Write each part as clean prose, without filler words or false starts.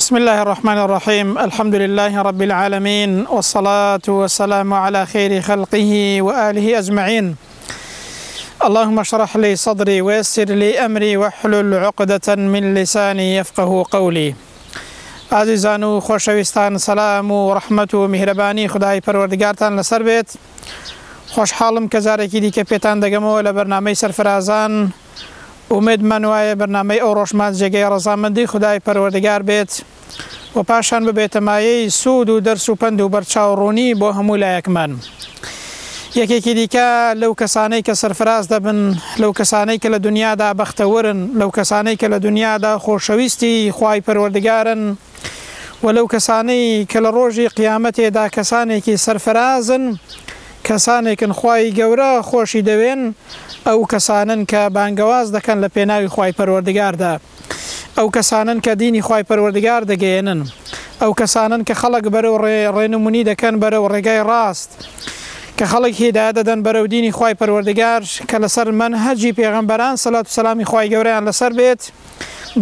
بسم الله الرحمن الرحيم. الحمد لله رب العالمين، والصلاة والسلام على خير خلقه وآله أجمعين. اللهم اشرح لي صدري ويسر لي أمري واحلل عقدة من لساني يفقه قولي. عزیزان و خوشویستان، سلام و رحمت و مهربانی خدای پروردگارتان لسر بێت. خۆشحاڵم کە جارێکی دیکە پێتان دەگەمەوە لە بەرنامەی سەرفرازان. ئومێدمان وایە بەرنامەی ئەو ڕۆژمان جێگەی ڕەزامەندی خدای پەروەردگار بێت و پاشان ببێتە مایەی سوود و دەرس و پند و بەرچاوڕوونی بۆ هەموو لایەکمان. یەکێکی دیکە لەو کەسانەی کە سەرفراز دەبن، لەو کەسانەی کە لە دنیادا بەختەوەرن، لەو کەسانەی کە لە دنیادا خۆشەویستی خوای پەروەردگارن و لەو کەسانەی کە لە ڕۆژی قیامەتێدا کەسانێکی سەرفرازن، کەسانێکن خوای گەورە خۆشی دەوێن، ئەو کەسانن کە بانگەواز دەکەن لە پێناوی خوای پەروەردگاردا، ئەو کەسانن کە دینی خوای پەروەردگار دەگەێنن، ئەو کەسانن کە خەڵک بەرەو ڕێنمونی دەکەن بەرەو ڕێگای ڕاست، کە خەڵک هیدایەت دەدەن بەرەو دینی خوای پەروەردگار کە لەسەر منهەجی پێغەمبەران سەلات و سەلامی خوای گەورەیان لەسەر بێت،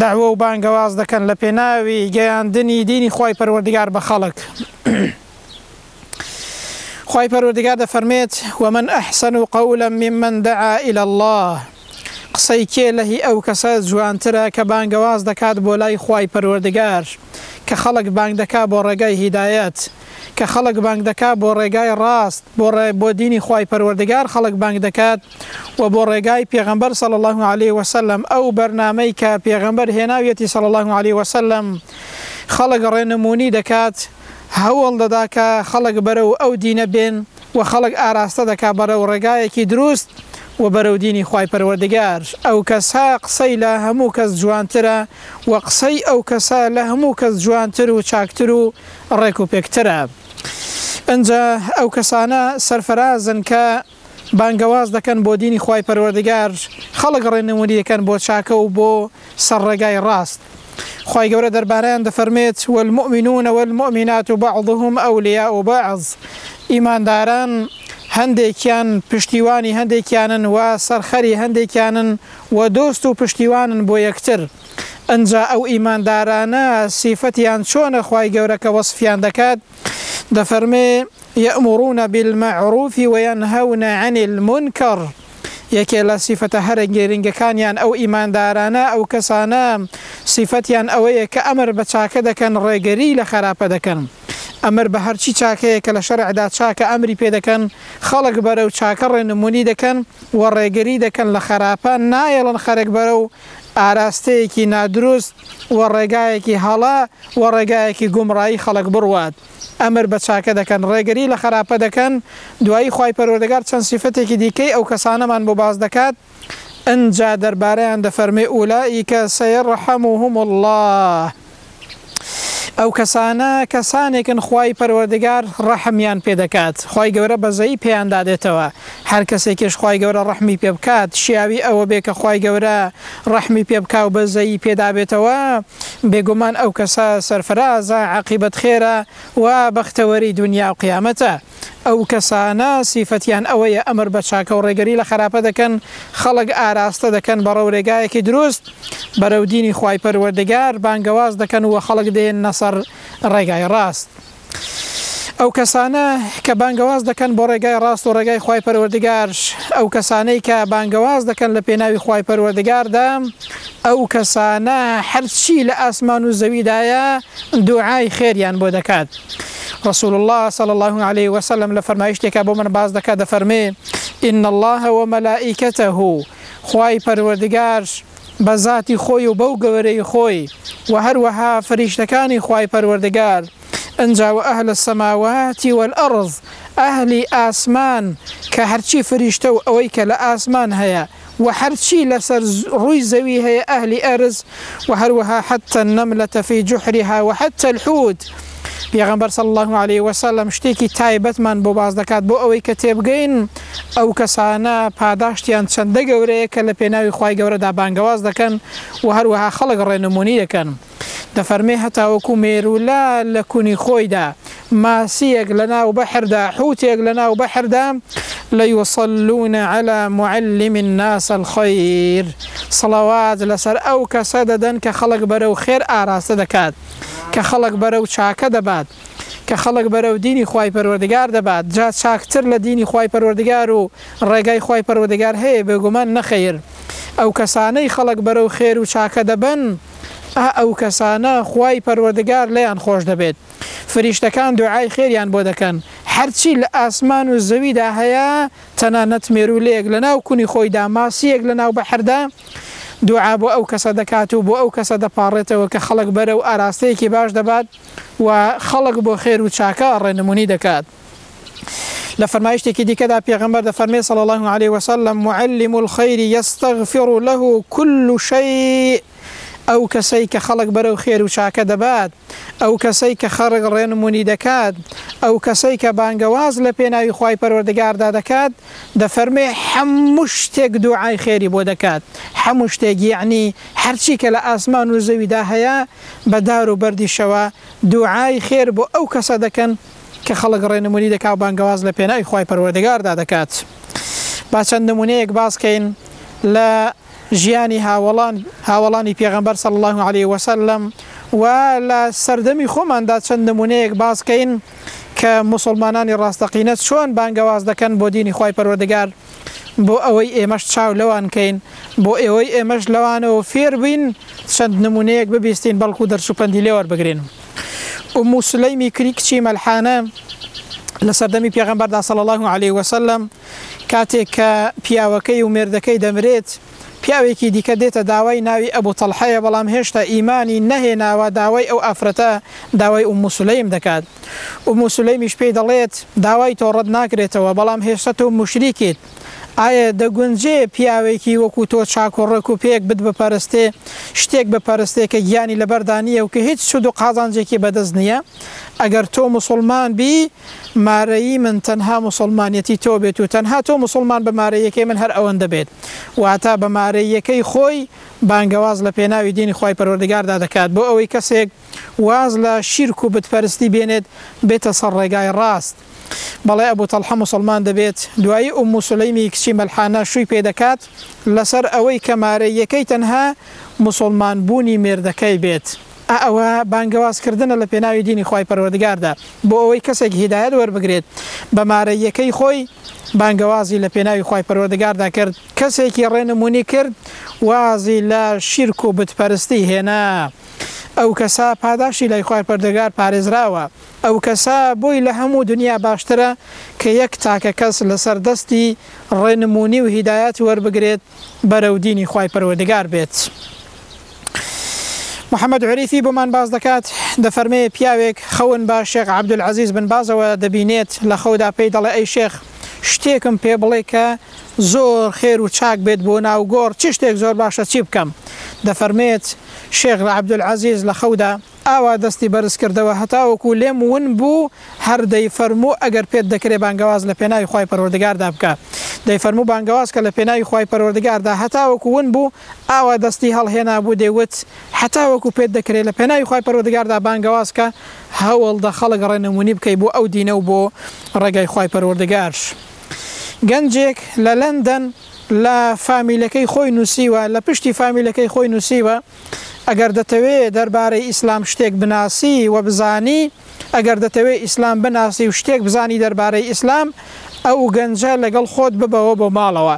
داوە و بانگەواز دەکەن لە پێناوی گەیاندنی دینی خوای پەروەردگار بە خەڵک. خوای پەروەردگار دەفەرمێت: ومن أحسن قولا ممن دعا إلى الله. قسەی کێ لە هی ئەو کەسە جوانترە کە بانگەواز دەکات بۆ لای خوای پەروەردگار، کە خەڵک بانگ دەکات بۆ ڕێگای هیدایەت، کە خەڵک بانگ دەکات بۆ ڕێگای ڕاست، بۆ دینی خوای پەروەردگار خەڵک بانگ دەکات و بۆ ڕێگای پێغەمبەر صلی الله عليه وسلم، ئەو بەرنامەی کە پێغەمبەر هێناویەتی صلی الله عليه وسلم، خەڵک ڕێنمونی دەکات، هەوڵ دەدا کە خەڵک بەرەو ئەو دینە بێن و خەڵک ئاراستە دەکات بەرەو ڕێگایەکی دروست و بەرەو دینی خوای پەروەردگار. ئەو کەسە قسەی لە هەموو کەس جوانترە و قسەی ئەو کەسە لە هەموو کەس جوانتر و چاکتر و ڕێک و پێکترە. ئەنجا ئەو کەسانە سەرفرازن کە بانگەواز دەکەن بۆ دینی خوای پەروەردگار، خەڵک ڕێنمونی دەکەن بۆ چاکە و بۆ سەرڕێگای ڕاست. خوای گەورە دەربارەیان دەفەرمێت: والمؤمنون والمؤمنات بعضهم أولياء بعض. ئیمانداران هەندێکیان پشتیوانی هەندێکیانن و سەرخەری هەندێکیانن و دۆست و پشتیوانن بۆ یەکتر. ئەنجا ئەو ئیماندارانە سیفەتیان چۆنە خوای گەورە کە وەصفیان دەکات؟ دەفەرمێ: يأمرون بالمعروف وينهون عن المنكر. یەکێ لە سیفەتە هەرە گێرنگەکانیان ئەو ئیماندارانە، ئەو کەسانە سیفەتیان ئەوەیە کە ئەمر بە چاکە دەکەن، ڕێگەری لە خراپە دەکەن. ئەمر بە هەرچی چاکەیە کە لە شەرعدا چاکە ئەمری پێ دەکەن، خەڵک بەرەو چاکە ڕێنمونی دەکەن و ڕێگەری دەکەن لە خراپە، نایەڵن خەرێک بەرەو ئاراستەیەکی نادروست و ڕێگایەکی هەڵا و ڕێگایەکی گومڕایی خەڵک بڕوات. ئەمر بە چاکە دەکەن، ڕێگەری لە خراپە دەکەن. دوایی خوای پەروەردگار چەند سیفەتێکی دیکەی ئەو کەسانەمان بۆ باز دەکات. ئەنجا دەربارەیان دەفەرمێ: ئولائیکە سەیەڕحەموهم الله. ئەو کەسانە کەسانێکن خوای پەروەردگار ڕەحمیان پێ دەکات، خوای گەورە بەزەیی پێیان دادێتەوە. هەر کەسێکیش خوای گەورە ڕەحمی پێ بکات، شیاوی ئەوە بێ کە خوای گەورە ڕەحمی پێ بکا و بەزەیی پێدابێتەوە، بێگومان ئەو کەسە سەرفرازە، عاقیبەت خێرە و بەختەوەری دنیا و قیامەتە. ئەو کەسانە سیفەتیان ئەوەیە ئەمر بە چاکە و ڕێگەری لە خراپە دەکەن، خەڵک ئاراستە دەکەن بەڕەو ڕێگایەکی دروست، بەرەو دینی خوای پەروەردگار بانگەواز دەکەن و خەڵک دێن نەسەر ڕێگای ڕاست. ئەو کەسانە کە بانگەواز دەکەن بۆ ڕێگای ڕاست و ڕێگای خوای پەروەردگار، ئەو کەسانەی کە بانگەواز دەکەن لە پێناوی خوای پەروەردگاردا، ئەو کەسانە هەرچی لە ئاسمان و زەویدایە دوعای خێریان بۆ دەکات. رسول الله صلى الله عليه وسلم لفرمایشتێکە بۆ من باز دەکات، دەفەرمێ: إن الله وملائكته. خوای پەروەردگار بە ذاتی خۆی و بەو گەورەی خۆی و هەروەها فریشتەکانی خوای پەروەردگار، ئەنجا و ئەهل السماوات والأرض، ئەهلی ئاسمان کە هەرچی فریشتە و ئەوەی کە لە ئاسمان هەیە و هەرچی لەسەر ڕووی زەوی هەیە ئەهلی ئەرز، و هەروەها حتى النملة في جحرها وحتى الحوت. پێغەمبەر صلی الله عليه وسلم شتێکی تایبەتمان بۆ باز دەکات بۆ ئەوەی کە تێبگەین ئەو کەسانە پاداشتیان چەندە گەورەیە کە لە پێناوی خوای گەورەدا بانگەواز دەکەن و هەروەها خەڵک ڕێنمونی دەکەن. دەفەرمێ هەتاوەکو مێرولا لە کونی خۆیدا، ماسیەک لە ناو بەحردا، حوتێک لە ناو بەحردا، ليصلون على معلم الناس الخير. صلوات لسر أو كسددا كخلق برو خير آراست دكات کە خەڵک بەرەو چاکە دەبات کە خەڵک بەرەو دینی خوای پەروەردگار دەبات جا چاکتر لە دینی خوای پەروەردگار و ڕێگای خوای پەروەردگار هەیە بێگومان نەخەیر ئەو کەسانەی خەڵک بەرەو خێر و چاکە دەبن ئەو کەسانە خوای پەروەردگار لێیان خۆش دەبێت فریشتەکان دوعای خێریان بۆ دەکەن هەرچی لە ئاسمان و زەویدا هەیە تەنانەت مێرولەیەک لەناو کونی خۆیدا ماسیەک لەناو بەحردا دوعا بۆ ئەو کەسە دەکات و بۆ ئەو کەسە دەپاڕێتەوە کە خەڵک بەرەو ئاراستەیەکی باش دەبات و خەڵک بۆ خێر و چاکە ڕێنمونی دەکات لە فەرمایشتێکی دیکەدا پێغەمبەر دەفەرمێ صلی الله عليه وسلم معلم الخير يستغفر له كل شيء ئەو کەسەی کە خەڵک بەرەو خێر و چاکە دەبات ئەو کەسەی کە خەڵک ڕێنمونی دەکات ئەو کەسەی کە بانگەواز لە پێناوی خوای پەروەردگاردا دەکات دەفەرمێ هەموو شتێک دوعای خێری بۆ دەکات هەموو شتێک یعنی هەرچی کە لە ئاسمان و زەویدا هەیە بەدار و بەردیشەوە دوعای خێر بۆ ئەو کەسە دەکەن کە خەڵک ڕێنمونی دەکات و بانگەواز لە پێناوی خوای پەروەردگاردا دەکات با چەند نمونەیەک باسکەین لە ژیانی هاوڵانی پێغەمبەر صلی الله عليه وسلم و لە سەردەمی خۆماندا چەند نمونەیەک باسکەین کە مسلمانانی ڕاستەقینە چۆن بانگەواز دەکەن بۆ دینی خوای پەروەردگار بۆ ئەوەی ئێمەش چاو لەوان کەین بۆ ئێوەی ئێمەش لەوانەوە فێر بین چەند نمونەیەک ببیستین بەڵکو دەرسوپەندی لێ وەربگرین ئومو سولەیمی کچی مەلحانە لە سەردەمی پێغەمبەردا صلی الله عليه وسلم کاتێک کە پیاوەکەی و مێردەکەی دەمرێت پیاوێکی دیکە دێتە داوای ناوی ئەبوو تەڵحەیە بەڵام هێشتا ئیمانی نەهێناوە داوای ئەو ئافرەتە داوای ئومو سولەیم دەکات ئومو سولەیمیش پێی دەڵێت داوای تۆ ڕەت ناکرێتەوە بەڵام هێشتا تۆ موشریکیت ئایا دەگونجێ پیاوێکی وەکو تۆ چاکۆڕێک و پێک بت بپەرستێ شتێک بپەرستێ کە گیانی لەبەردانیە و کە هیچ سود و قازانجێکی بەدەست نییە ئەگەر تۆ مسلمان بی مارەیی من تەنها مسلمانەتی تۆ بێت و تەنها تۆ مسلمان بە مارەیەکەی من هەر ئەوەندە بێت واتە بە مارەیەکەی خۆی بانگەواز لە پێناوی دینی خوای پەروەردگاردا دەکات بۆ ئەوەی کەسێک واز لە شیرک و بتپەرستی بێنێت بێتە سەر ڕێگای ڕاست بەڵێ ئەبوو تەڵحە مسلمان دەبێت دوایی ئومو سولەیمی کچی مەلحانە شووی پێ دەکات لەسەر ئەوەی کە مارەیەکەی تەنها مسلمان بوونی مێردەکەی بێت ئەوە بانگەوازکردنە لە پێناوی دینی خوای پەروەردگاردا بۆ ئەوەی کەسێک هیدایەت وەربگرێت بە مارەیەکەی خۆی بانگەوازی لە پێناوی خوای پەروەردگاردا کرد کەسێکی ڕێنمونی کرد وازی لە شیرک و بتپەرستی هێنا ئەو کەسا پاداشی لای خوای پەروەردگار پارێزراوە ئەو کەسا بۆی لە هەموو دنیا باشترە کە یەک تاکە کەس لەسەر دەستی ڕێنمونی و هیدایەت وەربگرێت بەرەو دینی خوای پەروەردگار بێت محەممەد عریفی بۆمان باز دەکات دەفەرمێ پیاوێک خەون با شێخ عەبدولعەزیز بن بازەوە دەبینێت لە خەودا پێی دەڵێ ئەی شێخ شتێکم پێ بڵێ کە زۆر خێر و چاک بێت بۆ ناوگۆڕ چ شتێک زۆر باشە چی بکەم دەفەرمێت شێخ عەبدولعەزیز لە خەودا ئاوا دەستی بەرز کردەوە هەتاوەکو لێم ون بوو هەر دەیفەرموو ئەگەر پێت دەکرێت بانگەواز لە پێناوی خوای پەروەردگاردا بکە دەیفەرموو بانگەواز کە لە پێناوی خوای پەروەردگاردا هەتاوەکو ون بوو ئاوا دەستی هەڵهێنا بوو دەیوت هەتاوەکو پێت دەکرێت لە پێناوی خوای پەروەردگاردا بانگەواز کە هەوڵدە خەڵک ڕێنمونی بکەی بۆ ئەو دینە و بۆ ڕێگای خوای پەروەردگار گەنجێک لە لەندەن لە فامیلەکەی خۆی نووسیوە لە پشتی فامیلەکەی خۆی نووسیوە ئەگەر دەتەوێت دەربارەی ئیسلام شتێک بناسی و بزانی ئەگەر دەتەوێت ئیسلام بناسی و شتێک بزانی دەربارەی ئیسلام ئەو گەنجە لەگەڵ خۆت ببەوە بۆ ماڵەوە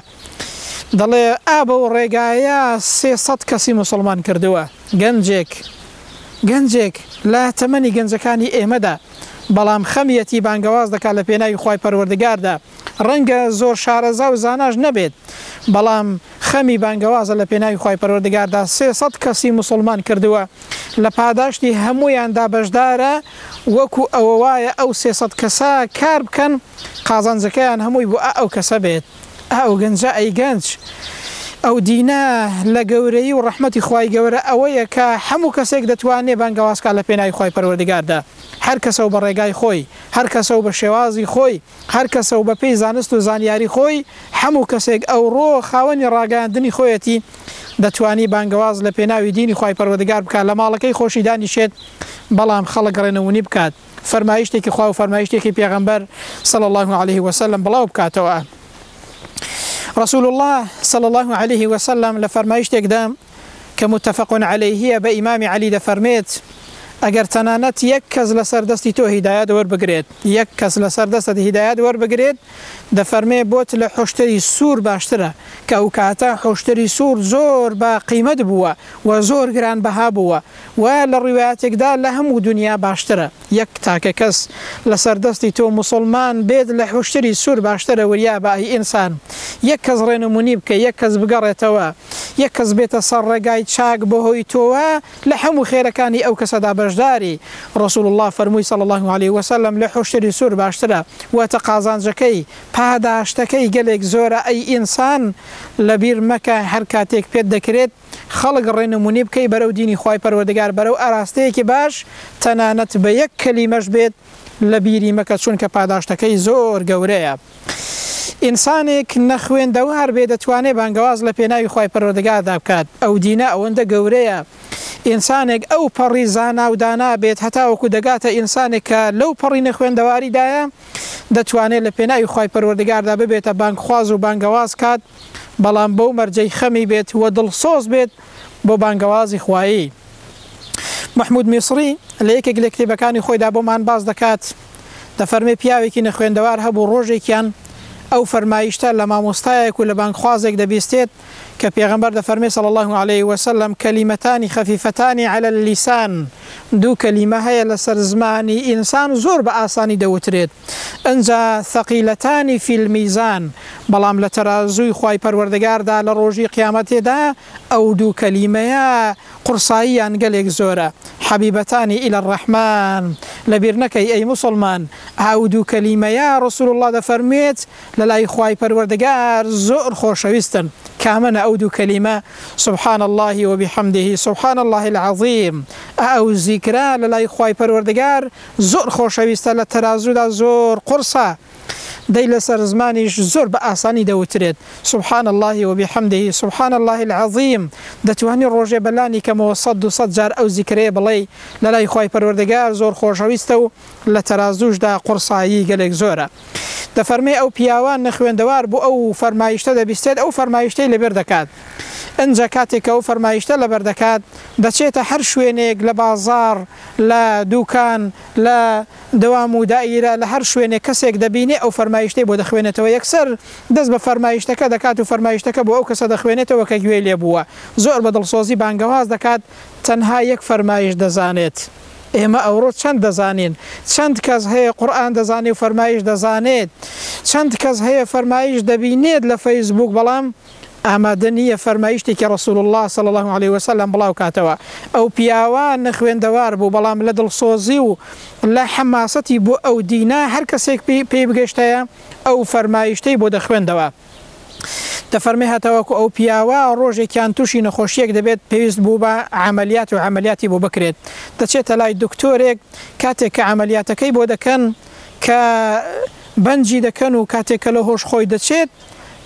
دەڵێ ئابە و ڕێگایە 300 کەسی مسلمان کردووە گەنجێک لە تەمەنی گەنجەکانی ئێمەدا بەڵام خەمیەتی بانگەواز دەکات لە پێناوی خوای پەروەردگاردا ڕەنگە زۆر شارەزا و زاناش نەبێت بەڵام خەمی بانگەوازە لە پێناوی خوای پەروەردگاردا 300 کەسی مسلمان کردووە لە پاداشتی هەمویاندا بەشدارە وەکو ئەوە وایە ئەو 300 کەسا کار بکەن قازانجەکەیان هەمووی بۆ ئەو کەسە بێت ئەو گەنجە ئەی گەنج ئەو دینە لە گەورەی و ڕەحمەتی خوای گەورە ئەوەیە کە هەموو کەسێک دەتوانێت بانگەوازکە لە پێناوی خوای پەروەردگاردا هەر کەسە و بە ڕێگای خۆی هەر کەسە و بە شێوازی خۆی هەر کەسە و بە پێی زانست و زانیاری خۆی هەموو کەسێک ئەو ڕۆ خاوەنی ڕاگەاندنی خۆیەتی دەتوانی بانگەواز لە پێناوی دینی خوای پەروەردگار بکات لە ماڵەکەی خۆشی دانیشێت بەڵام خەڵک ڕێنمونی بکات فەرمایشتێکی خوا و فەرمایشتێکی پێغەمبەر صلی الله عليه وسلم بڵاو بکاتەوە رسول الله صلى الله عليه وسلم لفرمایشتێکدا کە متفق عليه بە ئیمامی علی دەفەرمێت ئەگەر تەنانەت یەک کەس لەسەر دەستی تۆ هیدایەت وەربگرێت یەک کەس لەسەر دەستت هیدایەت وەربگرێت دەفەرمێ بۆت لە حوشتری سوور باشترە کە ئەو کاتە حوشتری سوور زۆر بە قیمەت بووە و زۆر گران بەها بووە و لە ڕوایەتێکدا لە هەموو دنیا باشترە یەک تاکە کەس لەسەر دەستی تۆ مسلمان بێت لە حوشتری سوور باشترە وریا بە ئینسان یەک کەس ڕێنمونی بکە یەک کەس بگەڕێتەوە یەک کەس بێتە سەر ڕێگای چاک بۆ هۆی تۆوە لە هەموو خێرەکانی ئەو کەسەدا بەشداری رسول الله فەرمووی صلی الله عليه وسلم لە حوشتری سوور باشترە واتە قازانجەکەی پاداشتەکەی گەلێک زۆرە ئەی ئینسان لەبیر مەکە هەر کاتێک پێت دەکرێت خەڵک ڕێنمونی بکەی بەرەو دینی خوای پەروەردگار بەرەو ئاراستەیەکی باش تەنانەت بە یەک کەلیمەش بێت لە بیری مەکە چونکە پاداشتەکەی زۆر گەورەیە ئینسانێک نەخوێندەوار بێ دەتوانێت بانگەواز لە پێناوی خوای پەروەردگاردا بکات ئەو دینە ئەوەندە گەورەیە ئینسانێک ئەو پەڕی زانا و دانا بێت هەتاوەکو دەگاتە ئینسانێک کە لەو پەڕی نەخوێندەواریدایە دەتوانێت لە پێناوی خوای پەروەردگاردا ببێتە بانگخواز و بانگەواز کات بەڵام بەو مەرجەی خەمی بێت و دڵسۆز بێت بۆ بانگەوازی خوایی محمود میسری لە یەکێک لە کتێبەکانی خۆیدا بۆمان باز دەکات دەفەرمێ پیاوێکی نەخوێندەوار هەبوو ڕۆژێکیان ئەو فەرمایشتە لە مامۆستایەک و لە بانگخوازێک دەبیستێت کە پێغەمبەر دەفەرمێ صلی الله عليه وسلم کەلیمەتانی خەفیفەتانی على اللسان دوو کەلیمە هەیە لەسەر زمانی ئینسان زۆر بە ئاسانی دەوترێت ئەنجا ثەقیلەتانی فی المیزان بەڵام لە تەرازووی خوای پەروەردگاردا لە ڕۆژی قیامەتێدا ئەو دوو کەلیمەیە قورساییان گەلێک زۆرە حەبیبەتانی إلى الرحمن لەبیر نەکەی ئەی مسلمان ئەو دوو کەلیمەیە رسول الله دەفەرمێت لە لای خوای پەروەردگار زۆر خۆشەویستن كامنا أودو كلمة سبحان الله وبحمده سبحان الله العظيم أو ذكرى للا إخوائي پروردگار زور خوشويسته لترازو دا زور قرصة دەی لەسەر زمانیش زۆر بە ئاسانی دەوترێت سبحان الله وبحمده سبحان الله العظيم دەتوانی ڕۆژێ بەلانی کەمەوە 100 جار ئەو زیکرەیە بڵێ لە لای خوای پەروەردگار زۆر خۆشەویستە و لە تەرازوشدا قورسایی گەلێک زۆرە دەفەرمێ ئەو پیاوان نەخوێندەوار بۆ ئەو فەرمایشتە دەبیستێت ئەو فەرمایشتەی لەبێر دەکات ئەنجا کاتێک ئەو فەرمایشتە لەبەر دەکات دەچێتە هەر شوێنێک لە بازار لە دوکان لە دەوام و دائیرە لە هەر شوێنێک کەسێک دەبینێ ئەو فەرمایشتەی بۆ دەخوێنێتەوە یەکسەر دەست بە فەرمایشتەکە دەکات و فەرمایشتەکە بۆ ئەو کەسە دەخوێنێتەوە کە گوێ لێ بووە زۆر بە دڵسۆزی بانگەواز دەکات تەنها یەک فەرمایش دەزانێت ئێمە ئەوڕۆ چەند دەزانین چەند کەس هەیە قورئان دەزانێت و فەرمایش دەزانێت چەند کەس هەیە فەرمایش دەبینێت لە فەیسبوک بەڵام ئامادە نییە فەرمایشتێکی رسول الله صلی الله عليه وسلم بڵاو کاتەوە ئەو پیاوان نەخوێندەوار بوو بەڵام لە دڵسۆزی و لە حەماسەتی بۆ ئەو دینە هەر کەسێک پێی بگەشتەیە ئەو فەرمایشتەی بۆ دەخوێندەوە دەفەرمێ هەتاوەکو ئەو پیاوە ڕۆژێکیان تووشی نەخۆشیەک دەبێت پێویست بوو بە عملیات و عملیاتی بۆ بکرێت دەچێتە لای دکتۆرێک کاتێک کە عملیاتەکەی بۆ دەکەن کە بەنجی دەکەن و کاتێک کە لە هۆش خۆی دەچێت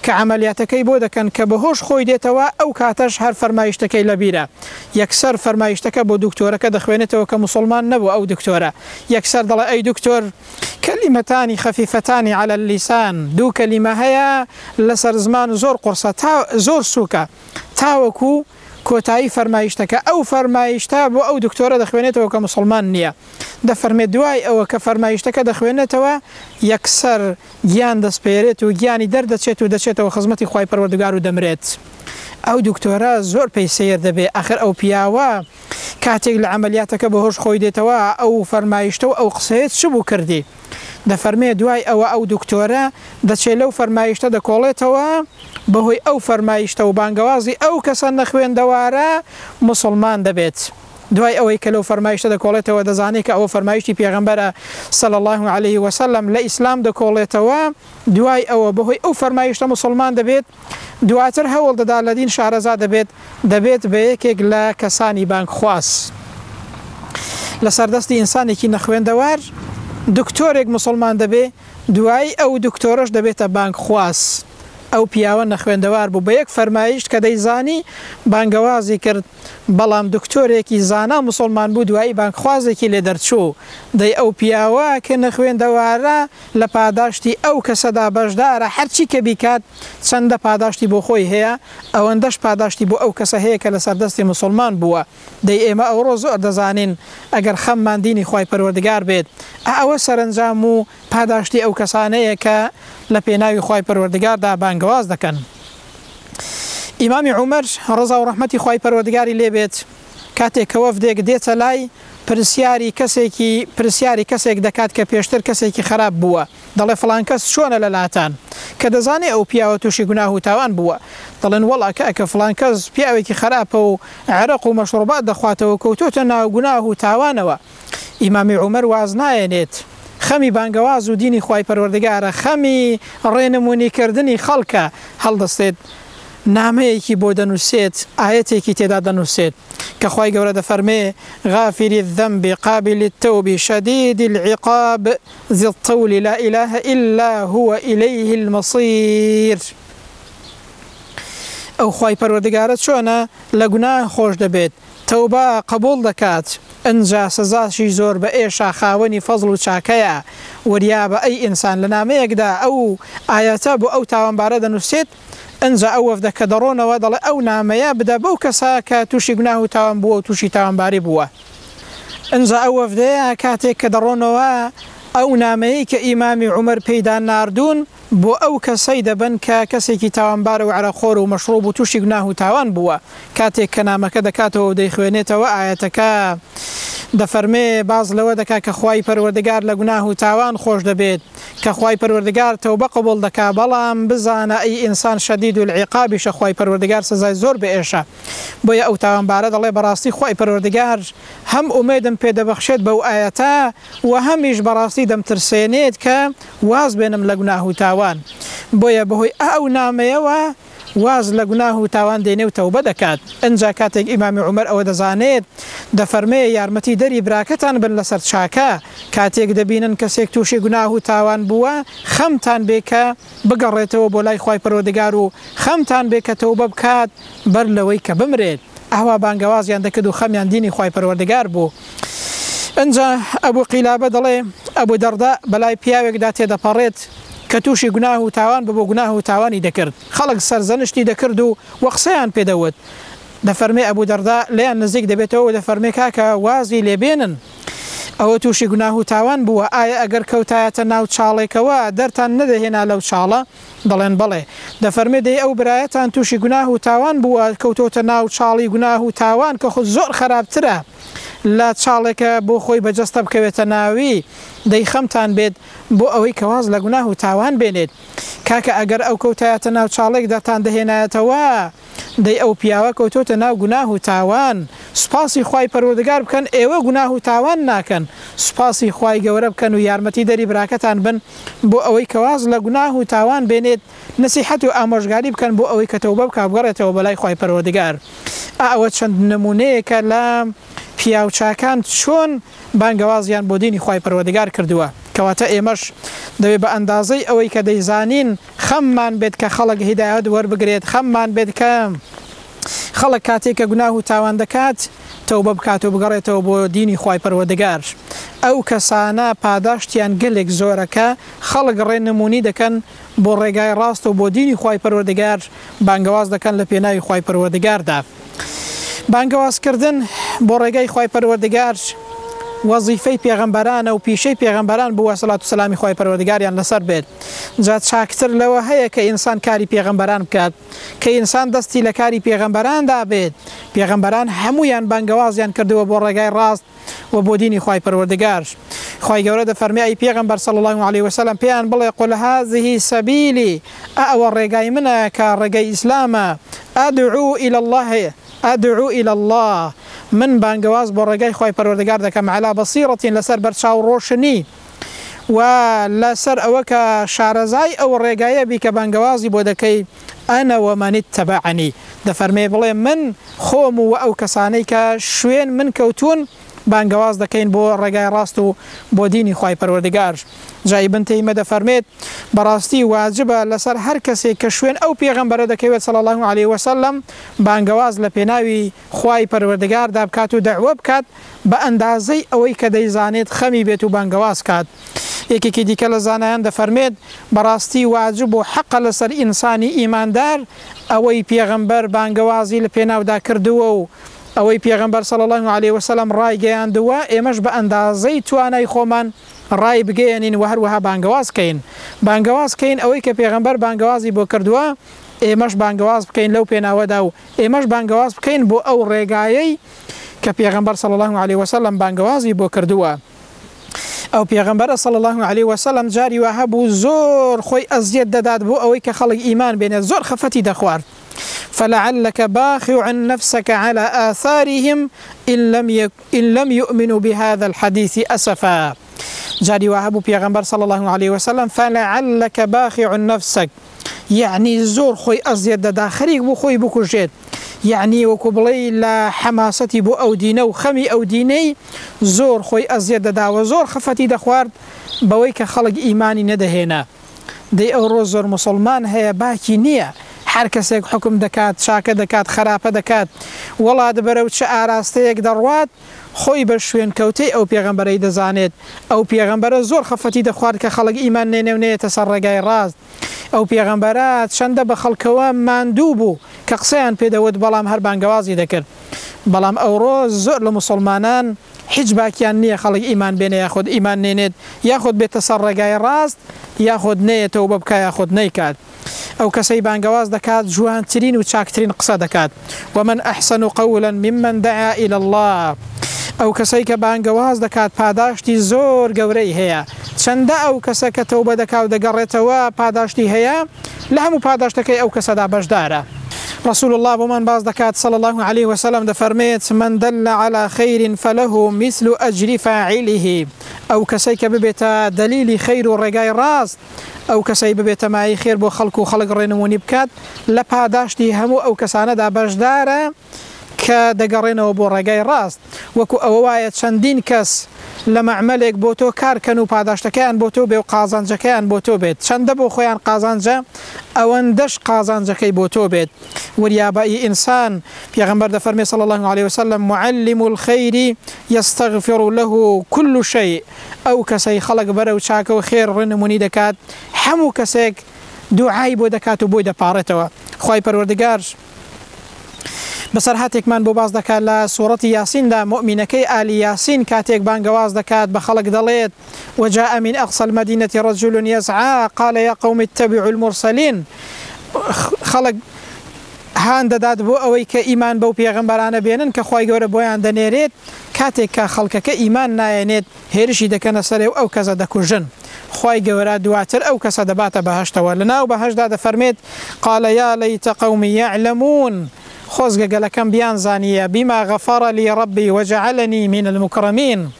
کە عملیاتەکەی بۆ دەکەن کە بەهۆش خۆی دێتەوە ئەو کاتەش هەر فەرمایشتەکەی لەبیرە یەکسەر فەرمایشتەکە بۆ دکتۆرەکە دەخوێنێتەوە کە مسلمان نەبوو ئەو دکتۆرە یەکسەر دەڵێ ئەی دکتۆر کەلیمەتانی خەفیفەتانی على اللسان دوو کەلیمە هەیە لەسەر زمان زۆر قورسە زۆر سووکە تاوەکو کۆتایی فەرمایشتەکە ئەو فەرمایشتە بۆ ئەو دکتۆرە دەخوێنێتەوە کە مسلمان نییە دەفەرمێت دوای ئەوە کە فەرمایشتەکە دەخوێنێتەوە یەکسەر گیان دەسپێرێت و گیانی دەردەچێت و دەچێتەوە خزمەتی خوای پەروەردگار و دەمرێت ئەو دکتۆرە زۆر پێی سەیر دەبێت ئاخر ئەو پیاوە کاتێک لە عملیاتەکە بەهۆش خۆی دێتەوە ئەو فەرمایشتە و ئەو قسەیەت چ بوو کردی دەفەرمێ دوای ئەوە ئەو دکتۆرە دەچێت لەو فەرمایشتە دەکۆڵێتەوە بەهۆی ئەو فەرمایشتە و بانگەوازی ئەو کەسە نەخوێندەوارە مسلمان دەبێت دوای ئەوەی کە لەو فەرمایشتە دەکۆڵێتەوە دەزانێت کە ئەوە فەرمایشتی پێغەمبەرە صلی الله عليه وسلم لە ئیسلام دەکۆڵێتەوە دوای ئەوە بەهۆی ئەو فەرمایشتە مسلمان دەبێت دواتر هەوڵ دەدا لە دین شارەزا دەبێت بە یەکێک لە کەسانی بانگخواز لە سەردەستی ئینسانێکی نەخوێندەوار دکتۆرێک مسلمان دەبێت دوای ئەو دکتۆرەش دەبێتە بانگخواز ئەو پیاوە نەخوێندەوار بوو بە یەک فەرمایشت کە دەیزانی بانگەوازی کرد بەڵام دکتۆرێکی زانا مسلمان بوو دوایی بانگخوازێکی لێ دەرچوو دەی ئەو پیاوە کە نەخوێندەوارە لە پاداشتی ئەو کەسەدا بەشدارە هەرچی کە بیکات چەندە پاداشتی بۆ خۆی هەیە ئەوەندەش پاداشتی بۆ ئەو کەسە هەیە کە لە سەردەستی مسلمان بووە دەی ئێمە ئەوڕۆ زۆر دەزانین ئەگەر خەممان دینی خوای پەروەردگار بێت ئەوە سەرنجام و پاداشتی ئەو کەسانەیە کە لە پێناوی خوای پەروەردگاردا بانگەواز دەکەن. ئیمامی عومەر ڕەزا و ڕەحمەتی خوای پەروەردگاری لێ بێت کاتێک کە وەفدێک دێتە لای پرسیاری کەسێک دەکات کە پێشتر کەسێکی خراپ بووە دەڵێ فڵان کەس چۆنە لە لاتان کە دەزانێ ئەو پیاوە تووشی گوناه و تاوان بووە دەڵێن وەڵا کە فڵان کەس پیاوێکی خراپە و عەرەق و مەشروبات دەخواتەوە کەوتۆتە ناو گوناه و تاوانەوە. ئیمامی عومەر واز نایەنێت خەمی بانگەواز و دینی خوای پەروەردگارە خەمی ڕێنمونیکردنی خەڵکە هەڵدەستێت نامەیەکی بۆ دەنووسێت ئاەتێکی تێدا دەنووسێت کە خوای گەورە دەفەرمێ غافری الذنب قابل التوب شديد العقاب ذي الطول لا إله إلا هو إليه المصير. ئەو خوای پەروەردگارە چۆنە لە گوناه خۆش دەبێت تەوبە قبول دەکات ئەنجا سزاشی زۆر بە ئێشا خاوەنی فەزڵ و چاکەیە وەریا بە ئەی ئینسان لە نامەیەکدا ئەو ئاەتە بۆ ئەو تاوانبارە دەنووسێت ئەنجا ئەو وەفدە کە دەڕۆنەوە دەڵێ ئەو نامەیە بدە بەو کەسا کە تووشی گوناه و تاوان بووە و تووشی تاوانباری بووە. ئەنجا ئەو وەفدەیە کاتێک کە دەڕۆنەوە ئەو نامەیە کە ئیمامی عومەر پێیدا ناردوون بۆ ئەو کەسەی دەبن کە کەسێکی تاوانبارە و عەرەقخۆر و مەشروب و تووشی گوناه و تاوان بووە کاتێک کە نامەکە دەکاتەوە و دەیخوێنێتەوە ئاەتەکە دەفەرمێ باز لەوە دەکا کە خوای پەروەردگار لە گوناه و تاوان خۆش دەبێت کە خوای پەروەردگار تەوبە قبول دەکا بەڵام بزانە ئەی ئینسان شەدید العقابیشە خوای پەروەردگار سزای زۆر بێشە بۆیە ئەو تاوانبارە دەڵێ بەڕاستی خوای پەروەردگار هەم ئومێدم پێدەبەخشێت بەو ئاەتە و هەمیش بەڕاستی دەمترسێنێت کە واز بێنم لە گوناه و تاوان بۆیە بەهۆی ئەو نامەیەوە واز لە گوناه و تاوان دێنێ و تەوبە دەکات. ئەنجا کاتێک ئیمامی عومەر ئەوە دەزانێت دەفەرمێ یارمەتی دەری براکەتان بن لەسەر چاکە کاتێک دەبینن کەسێک تووشی گوناه و تاوان بووە خەمتان بێ کە بگەڕێتەوە بۆ لای خوای پەروەردگار و خەمتان بێ کە تەوبە بکات بەر لەوەی کە بمرێت ئاوا بانگەوازیان دەکرد و خەمیان دینی خوای پەروەردگار بوو. ئەنجا ئەبوو قیلابە دەڵێ ئەبوو دەردا بەلای پیاوێکدا تێدەپەڕێت کە تووشی گوناه و تاوان بۆ گوناه و تاوانی دەکرد خەڵک سەرزەنشتی دەکرد و وەقسەیان پێدەوت دەفەرمێ ئەبوو دەردا لێیان نزیک دەبێتەوە و دەفەرمێ کاکە وازی لێبێنن ئەوە تووشی گوناه و تاوان بووە ئایا ئەگەر کەوتایەتە ناو چاڵێکەوە دەرتان نەدەهێنا لەو چاڵە دەڵێن بڵێ دەفەرمێ دەی ئەو برایەتان تووشی گوناه و تاوان بووە کەوتۆتە ناو چاڵی گوناه و تاوان کە خود زۆر خراپترە لە چاڵێکە بۆ خۆی بەجەستە بکەوێتە ناوی دەی خەمتان بێت بۆ ئەوەی کەواز لە گوناه و تاوان بێنێت کاکە ئەگەر ئەو کەوتایەتە ناو چاڵێک دەتان دەهێنایەتەوە دەی ئەو پیاوە کەوتۆتە ناو گوناه و تاوان سوپاسی خوای پەروەردگار بکەن ئێوە گوناه و تاوان ناکەن سوپاسی خوای گەورە بکەن و یارمەتی دەری براکەتان بن بۆ ئەوەی کەواز لە گوناه و تاوان بێنێت نەسیحەت و ئامۆژگاری بکەن بۆ ئەوەی کە تەوبە بکات بگەڕێتەوە بەلای خوای پەروەردگار. ئەوە چەند نمونەیەکە لە پیاوچاکان چۆن بانگەوازیان بۆ دینی خوای پەروەردگار کردووە کەواتە ئێمەش دەوێت بە ئەندازەی ئەوەی کە دەیزانین خەممان بێت کە خەڵک هیدایەت وەربگرێت خەممان بێت کە خەڵک کاتێک کە گوناه و تاوان دەکات تەوبە بکات و بگەڕێتەوە بۆ دینی خوای پەروەردگار ئەو کەسانە پاداشتیان گەلێک زۆرەکە خەڵک ڕێنمونی دەکەن بۆ ڕێگای ڕاست و بۆ دینی خوای پەروەردگار بانگەواز دەکەن لە پێناوی خوای پەروەردگاردا. بانگەوازکردن بۆ ڕێگای خوای پەروەردگار وەزیفەی پێغەمبەرانە و پیشەی پێغەمبەران بووە سەڵات و سەلامی خوای پەروەردگاریان لەسەر بێت جا چاکتر لەوە هەیە کە ئینسان کاری پێغەمبەران بکات کە ئینسان دەستی لە کاری پێغەمبەراندا بێت پێغەمبەران هەمویان بانگەوازیان کردووە بۆ ڕێگای ڕاست و بۆ دینی خوای پەروەردگار. خوای گەورە دەفەرمێ ئەی پێغەمبەر صلی الله علیه وسلم پێیان بڵێ قل هذه سبیلی ئەوە ڕێگای منە کە ڕێگای ئیسلامە أدعو إلى الله من بانگەواز بۆ ڕێگای خوای پەروەردگار دەکەم على بەسیرەتین لەسەر بەرچاو ڕۆشنی و لەسەر ئەوە کە شارەزای ئەو ڕێگایە بی کە بانگەوازی بۆ دەکەی ئەنە ومن اتبعني دەفەرمێ بڵێ من خۆم و ئەو کەسانەی کە شوێن من کەوتون بانگەواز دەکەین بۆ ڕێگای ڕاست و بۆ دینی خوای پەروەردگار جای ابن تیمیە دەفەرمێت بەڕاستی واجبە لەسەر هەر کەسێک کە شوێن ئەو پێغەمبەرە دەکەوێت صلی الله عليه وسلم بانگەواز لە پێناوی خوای پەروەردگاردا بکات و دەعوە بکات بە ئەندازەی ئەوەی کە دەیزانێت خەمی بێت و بانگەواز کات. یەکێکی دیکە لە زانایان دەفەرمێت بەڕاستی واجب و حەقە لەسەر ئینسانی ئیماندار ئەوەی پێغەمبەر بانگەوازی لە پێناودا کردووە و ئەوەی پێغەمبەر صلی الله عليه وسلم ڕایگەیاندووە ئێمەش بە ئەندازەی توانای خۆمان ڕای بگەێنین و هەروەها بانگەوازکەین. بانگەوازکەین ئەوەی کە پێغەمبەر بانگەوازی بۆ کردووە ئێمەش بانگەواز بکەین لەو پێناوەدا و ئێمەش بانگەواز بکەین بۆ ئەو ڕێگایەی کە پێغەمبەر صلی الله عليه وسلم بانگەوازی بۆ کردووە. ئەو پێغەمبەرە صلی الله عليه وسلم جاری وا هەبوو زۆر خۆی ئەزیەت دەدات بۆ ئەوەی کە خەڵک ئیمان بێنێت، زۆر خەفەتی دەخوارد. فلعلك باخع نفسك على آثارهم إن لم يؤمنوا بهذا الحديث أسفا. جاري وهبو بيغمبر صلى الله عليه وسلم فلعلك باخع نفسك يعني زور خوي أزيد داخليك بو خوي بكوجيت، يعني وكبلي لا حماستي بو أو دينه وخمي أو ديني زور خوي أزيد دا وزور خفتي دخوارد بويك خلق إيماني ندهينا. دي أو روز زور مسلمان هي باكي نية هەر کەسێک حکم دەکات، چاکە دەکات، خراپە دەکات، وڵا دەبەرەو چه ئاراستەیەک دەڕوات خۆی بە شوێن کەوتەی ئەو پێغەمبەرەی دەزانێت. ئەو پێغەمبەرە زۆر خەفەتی دەخوارد کە خەڵک ئیمان نێنێ و نێتە سەر ڕێگای ڕاست. ئەو پێغەمبەرە چەندە بە خەڵکەوە ماندوو بوو کە قسەیان پێدەوت بەڵام هەر بانگەوازی دەکرد. بەڵام ئەوڕۆ زۆر لە مسلمانان هیچ باکیان نییە خەڵک ئیمان بێنێ یاخود ئیمان نێنێت، یاخود بێتە سەر ڕێگای ڕاست، یاخود نێتەوە بە بکە یاخود نەیکات. ئەو کەسەی بانگەواز دەکات جوانترین و چاکترین قسە دەکات. ومن أحسن قولا ممن دعا إلى الله. ئەو کەسەی کە بانگەواز دەکات پاداشتی زۆر گەورەی هەیە. چەندە ئەو کەسە کە تەوبە دەکات و دەگەڕێتەوە پاداشتی هەیە، لە هەموو پاداشتەکەی ئەو کەسەدا بەشدارە. رسول الله بمن باز دكات صلى الله عليه وسلم دفرميت من دل على خير فله مثل أجر فاعله. أو كسيك ببيتا دليل خير ورقاي راست، أو كسي ببيتا معي خير بو خلق وخلق رينموني بكات لباداشتي همو أو كسانة دا بجدارة كدقرينه بو رقاي راست. وكو أواية شندين كس لما عملك بوتو كار كانوا پاداشتكيان بوتو بي وقازانجكيان بوتو بيت شند بو خويان قازانجا اوندش قازانجكي بوتو بيت. وريابا إنسان پیغمبر دا فرمي صلى الله عليه وسلم معلم الخير يستغفر له كل شيء. او كسي خلق برو شاكو خير رنموني دكات حمو كسيك دعاي بو دكات بو دا بارتوا خواهي پروردگار بسر هاتێک من بۆ باز دەکات لە سوورەتی یاسیندا مؤمنەکەی ئالی یاسین کاتێک بانگەواز دەکات بە خەڵک دەڵێت وجاء من أقصى المدينة رجل يسعى قال يا قوم اتبعوا المرسلين. خەڵک هان دەدات بۆ ئەوەی کە ئیمان بەو پێغەمبەرانە بێنن کە خوای گەورە بۆیان دەنێرێت. کاتێک کە خەڵکەکە ئیمان نایەنێت هێرشی دەکەنە سەرێ و ئەو کەسە دەکوژن. خوای گەورە دواتر ئەو کەسە دەباتە بەهەشتەوە. لەناو بەهەشتدا دەفەرمێت قال يا ليت قومي يعلمون خۆزگە گەلەکەم بیان زانیە بما غفر لي ربي وجعلني من المكرمين.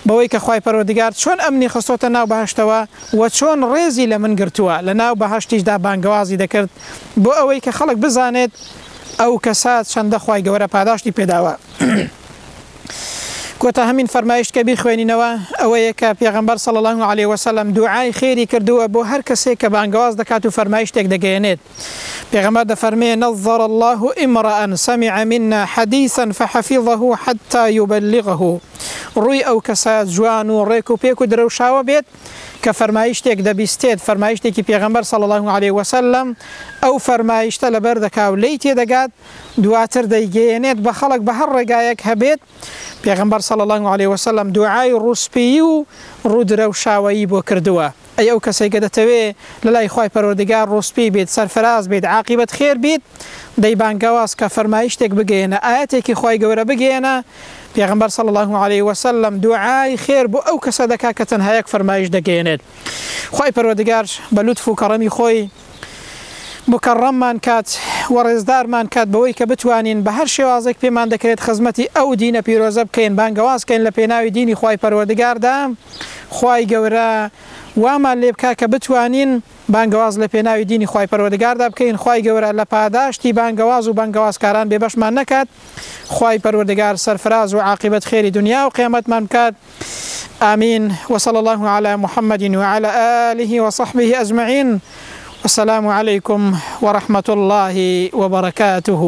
بەوەی کە خوای پەروەردگار چۆن ئەمنی خستۆتە ناو بەهەشتەوە و چۆن ڕێزی لە من گرتووە لە ناو بەهەشتیشدا بانگەوازی دەکرد بۆ ئەوەی کە خەڵک بزانێت ئەو کەسات چەندە خوای گەورە پاداشتی پێداوە. کۆتا هەمین فەرمایشت کە بیخوێنینەوە ئەوەیە کە پێغەمبەر صلی الله عليه وسلم دوعای خێری کردووە بۆ هەر کەسێک کە بانگەواز دەکات و فەرمایشتێک دەگەیەنێت. پێغەمبەر دەفەرمێ نظر الله امرأ سمع منا حديثا فحفظه حتى يبلغه. ڕووی ئەو کەسە جوان و ڕێک و پێک و درەوشاوە بێت کە فەرمایشتێک دەبیستێت فەرمایشتێکی پێغەمبەر صلی الله عليه وسلم ئەو فەرمایشتە لەبەر دەکا و لێی تێدەگات دواتر دەیگەیەنێت بە خەڵک بە هەر ڕێگایەک هەبێت. پێغەمبەر صلی الله عليه وسلم دوعای ڕووسپی و ڕوودرەوشاوەیی بۆ کردووە. ئەی ئەو کەسێک کە دەتەوێت لەلای خوای پەروەردگار ڕووسپی بێت، سەرفراز بێت، عاقبەت خێر بیت، دەی بانگەواز کە فەرمایشتێک بگەێنە، ئاەتێکی خوای گەورە بگەێنە. پێغەمبەر صلی الله عليه وسلم دوعای خێر بۆ ئەو کەسە دەکات کە تەنها یەک فەرمایش دەگەێنێت. خوای پەروەردگار بە لوتف و کەڕەمی خۆی مکەڕەممان کات و ڕێزدارمان کات بەوەی کە بتوانین بە هەر شێوازێک پێمان دەکرێت خزمەتی ئەو دینە پیرۆزە بکەین، بانگەوازکەین لە پێناوی دینی خوای پەروەردگاردا. خوای گەورە وامان لێ بکات کە بتوانین بانگەواز لە پێناوی دینی خوای پەروەردگاردا بکەین. خوای گەورە لە پاداشتی بانگەواز و بانگەوازکاران بێبەشمان نەکات. خوای پەروەردگار سەرفراز و عاقبەت خێری دنیا و قیامەتمان بکات. آمين. وصلى الله على محمد وعلى آله وصحبه أجمعين. والسلام عليكم ورحمة الله وبركاته.